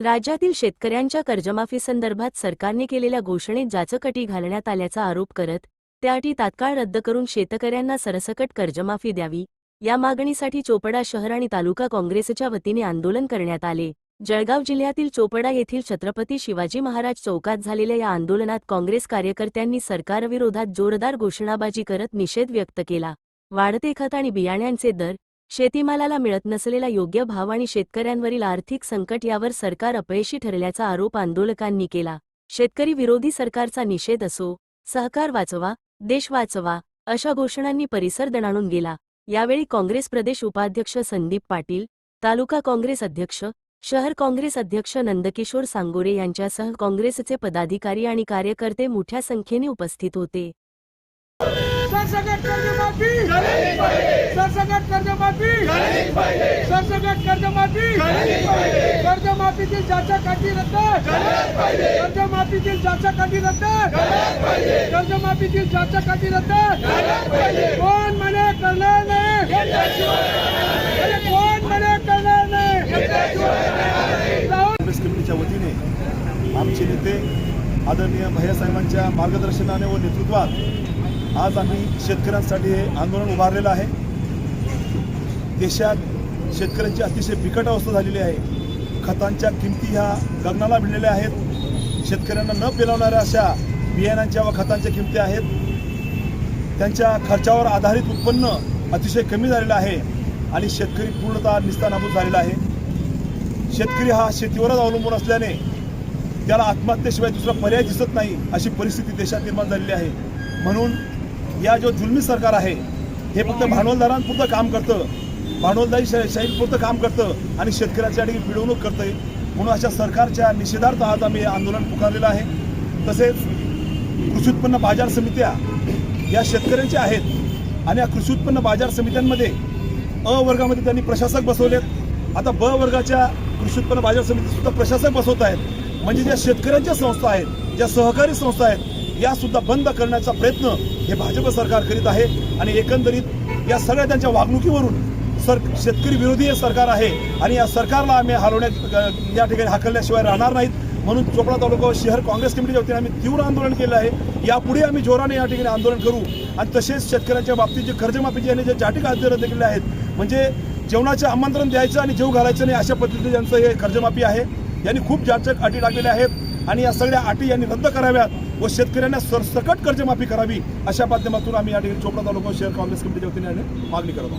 राज्यातील शेतकऱ्यांच्या कर्जमाफीसंदर्भात सरकारने केलेल्या घोषणेत जाचक घालण्यात आल्याचा आरोप करत त्या अटी तात्काळ रद्द करून शेतकऱ्यांना सरसकट कर्जमाफी द्यावी या मागणीसाठी चोपडा शहर आणि तालुका काँग्रेसच्या वतीने आंदोलन करण्यात आले। जळगाव जिल्ह्यातील चोपडा येथील छत्रपती शिवाजी महाराज चौकात झालेल्या या आंदोलनात काँग्रेस कार्यकर्त्यांनी सरकारविरोधात जोरदार घोषणाबाजी करत निषेध व्यक्त केला। वाढते खत आणि बियाण्यांचे दर, शेतीमालाला मिळत नसलेला योग्य भाव आणि शेतकऱ्यांवरील आर्थिक संकट यावर सरकार अपयशी ठरल्याचा आरोप आंदोलकांनी केला। शेतकरी विरोधी सरकारचा निषेध असो, सहकार वाचवा, देश वाचवा अशा घोषणांनी परिसर दणाणून गेला। यावेळी काँग्रेस प्रदेश उपाध्यक्ष संदीप पाटील, तालुका काँग्रेस अध्यक्ष, शहर काँग्रेस अध्यक्ष नंदकिशोर सांगोरे यांच्यासह काँग्रेसचे पदाधिकारी आणि कार्यकर्ते मोठ्या संख्येने उपस्थित होते। सरसकट कर्जमाफी झाली पाहिजे, सरसकट कर्जमाफी झाली पाहिजे, सरसकट कर्जमाफी झाली पाहिजे, कर्जमाफीची जाचक रद्द झाली पाहिजे, कर्जमाफीची जाचक रद्द झाली पाहिजे, कर्जमाफीची जाचक रद्द झाली पाहिजे। कोण म्हणे करणार नाही, अरे कोण म्हणे करणार नाही। काँग्रेस कमिटीच्या वतीने आमचे नेते आदरणीय भैयासाहेबांच्या मार्गदर्शनाने व नेतृत्वात आज आम्ही शेतकऱ्यांसाठी हे आंदोलन उभारलेलं आहे। देशात शेतकऱ्यांची अतिशय बिकट अवस्था झालेली आहे। खतांच्या किमती ह्या गगनाला भिडलेल्या आहेत। शेतकऱ्यांना न पेलवणाऱ्या अशा बियाण्यांच्या व खतांच्या किमती आहेत। त्यांच्या खर्चावर आधारित उत्पन्न अतिशय कमी झालेलं आहे आणि शेतकरी पूर्णतः निस्तानाबूत झालेला आहे। शेतकरी हा शेतीवरच अवलंबून असल्याने त्याला आत्महत्येशिवाय दुसरा पर्याय दिसत नाही अशी परिस्थिती देशात निर्माण झालेली आहे। म्हणून या जो जुलमी सरकार आहे हे फक्त भांडवलदारांपुरतं काम करतं, भांडवलदारी शाहीपुरतं काम करतं आणि शेतकऱ्याच्या ठिकाणी पिळवणूक करतंय। म्हणून अशा सरकारच्या निषेधार्थ आज आम्ही आंदोलन पुकारलेलं आहे। तसेच कृषी उत्पन्न बाजार समित्या या शेतकऱ्यांच्या आहेत आणि या कृषी उत्पन्न बाजार समित्यांमध्ये अ वर्गामध्ये त्यांनी प्रशासक बसवलेत। आता ब वर्गाच्या कृषी उत्पन्न बाजार समिती सुद्धा प्रशासक बसवत आहेत। म्हणजे ज्या शेतकऱ्यांच्या संस्था आहेत, ज्या सहकारी संस्था आहेत या सुद्धा बंद करण्याचा प्रयत्न हे भाजप सरकार करीत आहे आणि एकंदरीत या सगळ्या त्यांच्या वागणुकीवरून शेतकरी विरोधी हे सरकार आहे आणि या सरकारला आम्ही हलवण्यात या ठिकाणी हाकलल्याशिवाय राहणार नाहीत। म्हणून चोपडा तालुका व शहर काँग्रेस कमिटीच्या वतीने आम्ही तीव्र आंदोलन केलं आहे। यापुढे आम्ही जोराने या ठिकाणी आंदोलन करू आणि तसेच शेतकऱ्यांच्या बाबतीत जे कर्जमाफीचे आणि जे जाठी रद्द केलेले आहेत, म्हणजे जेवणाचे आमंत्रण द्यायचं आणि जेव घालायचं नाही अशा पद्धतीने यांचं हे कर्जमाफी आहे। यांनी खूप जाचक अटी टाकलेल्या आहेत आणि या सगळ्या अटी यांनी रद्द कराव्यात व शेतकऱ्यांना सरसकट कर्जमाफी करावी अशा माध्यमातून आम्ही या ठिकाणी चोपडा तालुका शहर काँग्रेस कमिटीच्या वतीने मागणी करत आहोत।